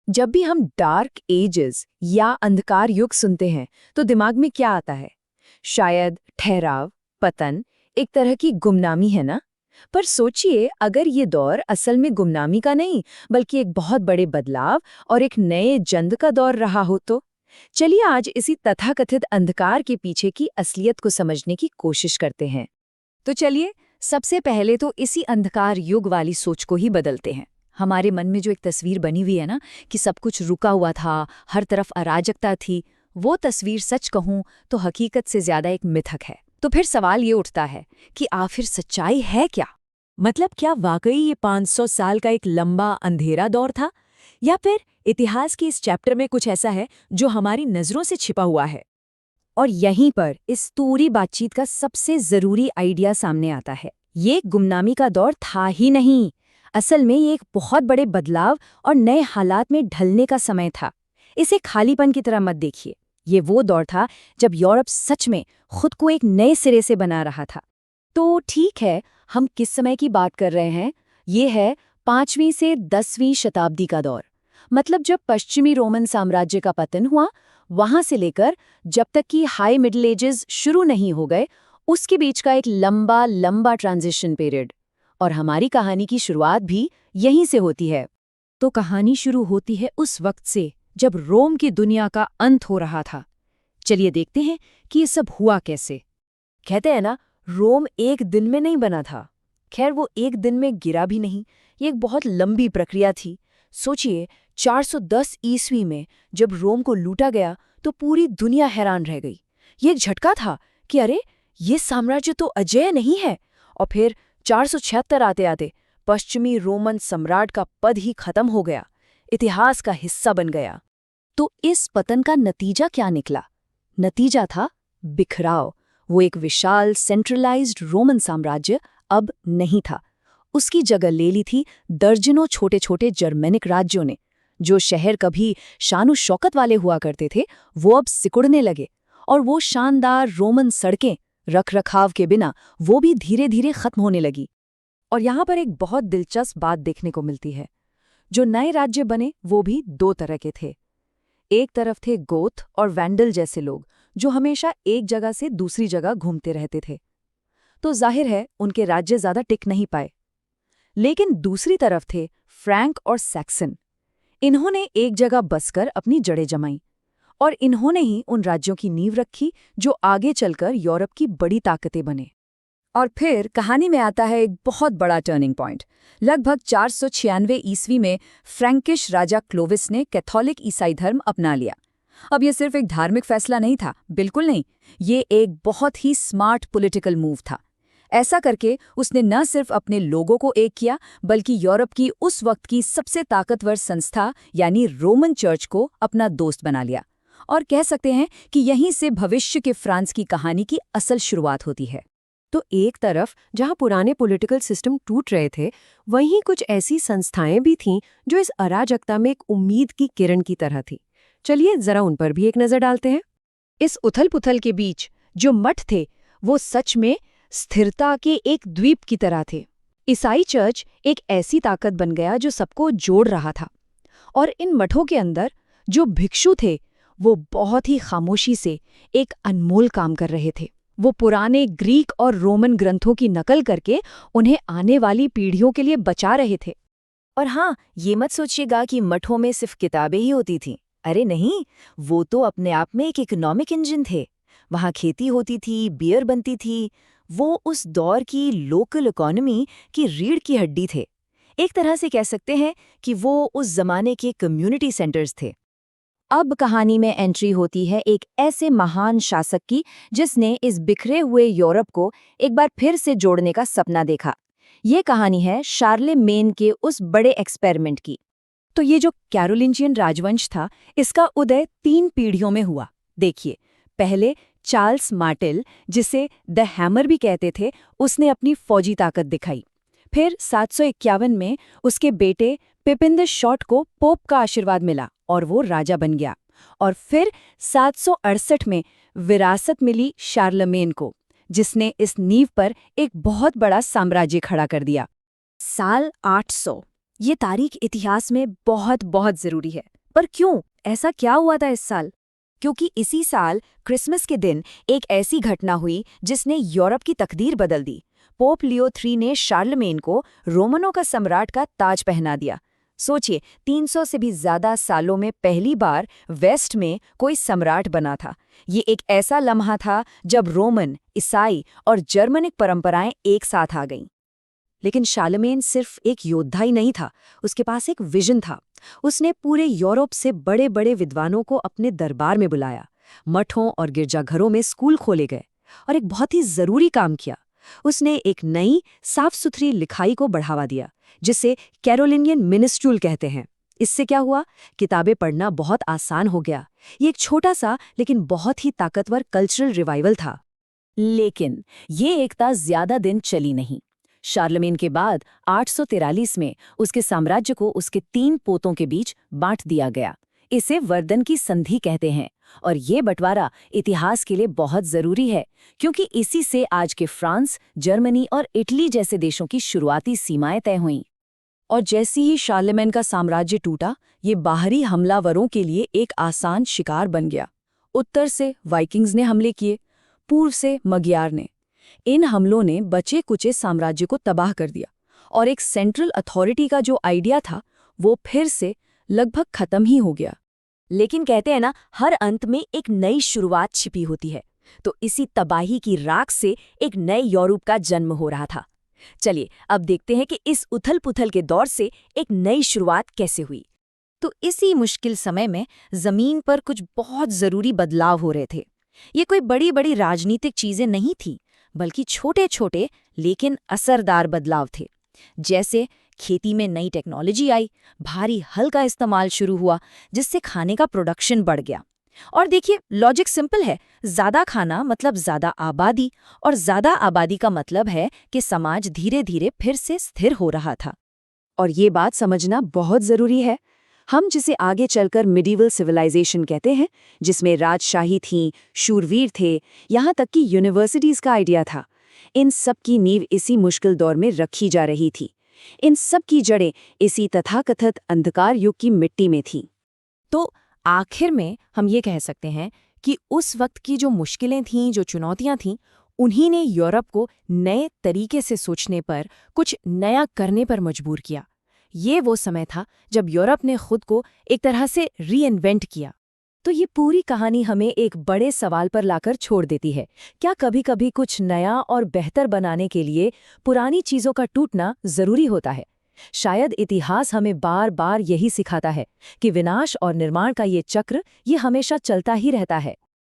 जब भी हम डार्क एजेस या अंधकार युग सुनते हैं तो दिमाग में क्या आता है? शायद ठहराव, पतन, एक तरह की गुमनामी, है ना? पर सोचिए, अगर ये दौर असल में गुमनामी का नहीं बल्कि एक बहुत बड़े बदलाव और एक नए जंग का दौर रहा हो तो? चलिए आज इसी तथाकथित अंधकार के पीछे की असलियत को समझने की कोशिश करते हैं। तो चलिए, सबसे पहले तो इसी अंधकार युग वाली सोच को ही बदलते हैं। हमारे मन में जो एक तस्वीर बनी हुई है ना, कि सब कुछ रुका हुआ था, हर तरफ अराजकता थी, वो तस्वीर सच कहूं तो हकीकत से ज्यादा एक मिथक है। तो फिर सवाल ये उठता है कि आखिर सच्चाई है क्या? मतलब क्या वाकई ये 500 साल का एक लंबा अंधेरा दौर था, या फिर इतिहास के इस चैप्टर में कुछ ऐसा है जो हमारी नजरों से छिपा हुआ है? और यहीं पर इस पूरी बातचीत का सबसे जरूरी आइडिया सामने आता है। ये गुमनामी का दौर था ही नहीं, असल में ये एक बहुत बड़े बदलाव और नए हालात में ढलने का समय था। इसे खालीपन की तरह मत देखिए। ये वो दौर था जब यूरोप सच में खुद को एक नए सिरे से बना रहा था। तो ठीक है, हम किस समय की बात कर रहे हैं? ये है 5वीं से 10वीं शताब्दी का दौर। मतलब जब पश्चिमी रोमन साम्राज्य का पतन हुआ, वहां से लेकर जब तक कि हाई मिडिल एजेस शुरू नहीं हो गए, उसके बीच का एक लंबा लंबा ट्रांजिशन पीरियड। और हमारी कहानी की शुरुआत भी यहीं से होती है। तो कहानी शुरू होती है उस वक्त से जब रोम की दुनिया का अंत हो रहा था। चलिए देखते हैं कि ये सब हुआ कैसे। कहते हैं ना, रोम एक दिन में नहीं बना था। खैर, वो एक दिन में गिरा भी नहीं, ये एक बहुत लंबी प्रक्रिया थी। सोचिए, 410 ईस्वी में जब रोम को लूटा गया तो पूरी दुनिया हैरान रह गई। ये एक झटका था कि अरे, ये साम्राज्य तो अजेय नहीं है। और फिर 476 आते आते पश्चिमी रोमन सम्राट का पद ही खत्म हो गया, इतिहास का हिस्सा बन गया। तो इस पतन का नतीजा क्या निकला? नतीजा था बिखराव। वो एक विशाल सेंट्रलाइज्ड रोमन साम्राज्य अब नहीं था। उसकी जगह ले ली थी दर्जनों छोटे छोटे जर्मेनिक राज्यों ने। जो शहर कभी शानो शौकत वाले हुआ करते थे, वो अब सिकुड़ने लगे। और वो शानदार रोमन सड़कें रख रखाव के बिना वो भी धीरे धीरे खत्म होने लगी। और यहाँ पर एक बहुत दिलचस्प बात देखने को मिलती है। जो नए राज्य बने वो भी दो तरह के थे। एक तरफ थे गोथ और वैंडल जैसे लोग, जो हमेशा एक जगह से दूसरी जगह घूमते रहते थे। तो जाहिर है उनके राज्य ज्यादा टिक नहीं पाए। लेकिन दूसरी तरफ थे फ्रैंक और सैक्सन। इन्होंने एक जगह बसकर अपनी जड़ें जमाई, और इन्होंने ही उन राज्यों की नींव रखी जो आगे चलकर यूरोप की बड़ी ताकतें बने। और फिर कहानी में आता है एक बहुत बड़ा टर्निंग पॉइंट। लगभग 496 ईस्वी में फ्रैंकिश राजा क्लोविस ने कैथोलिक ईसाई धर्म अपना लिया। अब ये सिर्फ एक धार्मिक फैसला नहीं था, बिल्कुल नहीं। ये एक बहुत ही स्मार्ट पॉलिटिकल मूव था। ऐसा करके उसने न सिर्फ अपने लोगों को एक किया, बल्कि यूरोप की उस वक्त की सबसे ताकतवर संस्था यानी रोमन चर्च को अपना दोस्त बना लिया। और कह सकते हैं कि यहीं से भविष्य के फ्रांस की कहानी की असल शुरुआत होती है। तो एक तरफ जहां पुराने पॉलिटिकल सिस्टम टूट रहे थे, वहीं कुछ ऐसी संस्थाएं भी थीं जो इस अराजकता में एक उम्मीद की किरण की तरह थी। चलिए जरा उन पर भी एक नजर डालते हैं। इस उथल-पुथल के बीच जो मठ थे, वो सच में स्थिरता के एक द्वीप की तरह थे। ईसाई चर्च एक ऐसी ताकत बन गया जो सबको जोड़ रहा था। और इन मठों के अंदर जो भिक्षु थे, वो बहुत ही खामोशी से एक अनमोल काम कर रहे थे। वो पुराने ग्रीक और रोमन ग्रंथों की नकल करके उन्हें आने वाली पीढ़ियों के लिए बचा रहे थे। और हाँ, ये मत सोचिएगा कि मठों में सिर्फ किताबें ही होती थीं। अरे नहीं, वो तो अपने आप में एक इकोनॉमिक इंजन थे। वहाँ खेती होती थी, बियर बनती थी। वो उस दौर की लोकल इकोनॉमी की रीढ़ की हड्डी थे। एक तरह से कह सकते हैं कि वो उस जमाने के कम्युनिटी सेंटर्स थे। अब कहानी में एंट्री होती है एक ऐसे महान शासक की जिसने इस बिखरे हुए यूरोप को एक बार फिर से जोड़ने का सपना देखा। ये कहानी है शार्लेमेन के उस बड़े एक्सपेरिमेंट की। तो ये जो कैरोलिंजियन राजवंश था, इसका उदय 3 पीढ़ियों में हुआ। देखिए, पहले चार्ल्स मार्टेल, जिसे द हैमर भी कहते थे, उसने अपनी फौजी ताकत दिखाई। फिर 751 में उसके बेटे पिपिन द शॉर्ट को पोप का आशीर्वाद मिला और वो राजा बन गया। और फिर 768 में विरासत मिली शार्लमेन को, जिसने इस नींव पर एक बहुत बड़ा साम्राज्य खड़ा कर दिया। साल 800, ये तारीख इतिहास में बहुत बहुत जरूरी है। पर क्यों? ऐसा क्या हुआ था इस साल? क्योंकि इसी साल क्रिसमस के दिन एक ऐसी घटना हुई जिसने यूरोप की तकदीर बदल दी। पोप लियो III ने शार्लमेन को रोमनों का सम्राट का ताज पहना दिया। सोचिए, 300 से भी ज्यादा सालों में पहली बार वेस्ट में कोई सम्राट बना था। ये एक ऐसा लम्हा था जब रोमन, ईसाई और जर्मनिक परंपराएं एक साथ आ गईं। लेकिन शार्लमेन सिर्फ एक योद्धा ही नहीं था, उसके पास एक विजन था। उसने पूरे यूरोप से बड़े बड़े विद्वानों को अपने दरबार में बुलाया, मठों और गिरजाघरों में स्कूल खोले गए, और एक बहुत ही जरूरी काम किया। उसने एक नई साफ सुथरी लिखाई को बढ़ावा दिया, जिसे कैरोलिनियन मिनिस्ट्रूल कहते हैं। इससे क्या हुआ? किताबें पढ़ना बहुत आसान हो गया। ये एक छोटा सा लेकिन बहुत ही ताकतवर कल्चरल रिवाइवल था। लेकिन ये एकता ज्यादा दिन चली नहीं। शार्लमेन के बाद 843 में उसके साम्राज्य को उसके 3 पोतों के बीच बांट दिया गया। इसे वर्दन की संधि कहते हैं, और ये बंटवारा इतिहास के लिए बहुत जरूरी है, क्योंकि इसी से आज के फ्रांस, जर्मनी और इटली जैसे देशों की शुरुआती सीमाएं तय हुईं। और जैसे ही शार्लमेन का साम्राज्य टूटा, ये बाहरी हमलावरों के लिए एक आसान शिकार बन गया। उत्तर से वाइकिंग्स ने हमले किए, पूर्व से मगियार ने। इन हमलों ने बचे कुचे साम्राज्य को तबाह कर दिया, और एक सेंट्रल अथॉरिटी का जो आइडिया था वो फिर से लगभग खत्म ही हो गया। लेकिन कहते हैं ना, हर अंत में एक नई शुरुआत छिपी होती है। तो इसी तबाही की राख से एक नए यूरोप का जन्म हो रहा था। चलिए अब देखते हैं कि इस उथल-पुथल के दौर से एक नई शुरुआत कैसे हुई। तो इसी मुश्किल समय में जमीन पर कुछ बहुत जरूरी बदलाव हो रहे थे। ये कोई बड़ी बड़ी राजनीतिक चीजें नहीं थी, बल्कि छोटे छोटे लेकिन असरदार बदलाव थे। जैसे खेती में नई टेक्नोलॉजी आई, भारी हल का इस्तेमाल शुरू हुआ, जिससे खाने का प्रोडक्शन बढ़ गया। और देखिए, लॉजिक सिंपल है, ज्यादा खाना मतलब ज्यादा आबादी, और ज्यादा आबादी का मतलब है कि समाज धीरे धीरे फिर से स्थिर हो रहा था। और ये बात समझना बहुत जरूरी है। हम जिसे आगे चलकर मिडीवल सिविलाइजेशन कहते हैं, जिसमें राजशाही थी, शूरवीर थे, यहाँ तक कि यूनिवर्सिटीज का आइडिया था, इन सब की नींव इसी मुश्किल दौर में रखी जा रही थी। इन सब की जड़ें इसी तथाकथित अंधकार युग की मिट्टी में थीं। तो आखिर में हम ये कह सकते हैं कि उस वक्त की जो मुश्किलें थीं, जो चुनौतियां थीं, उन्हीं ने यूरोप को नए तरीके से सोचने पर, कुछ नया करने पर मजबूर किया। ये वो समय था जब यूरोप ने खुद को एक तरह से रीइन्वेंट किया। तो ये पूरी कहानी हमें एक बड़े सवाल पर लाकर छोड़ देती है। क्या कभी-कभी कुछ नया और बेहतर बनाने के लिए पुरानी चीजों का टूटना जरूरी होता है? शायद इतिहास हमें बार बार यही सिखाता है कि विनाश और निर्माण का ये चक्र, ये हमेशा चलता ही रहता है।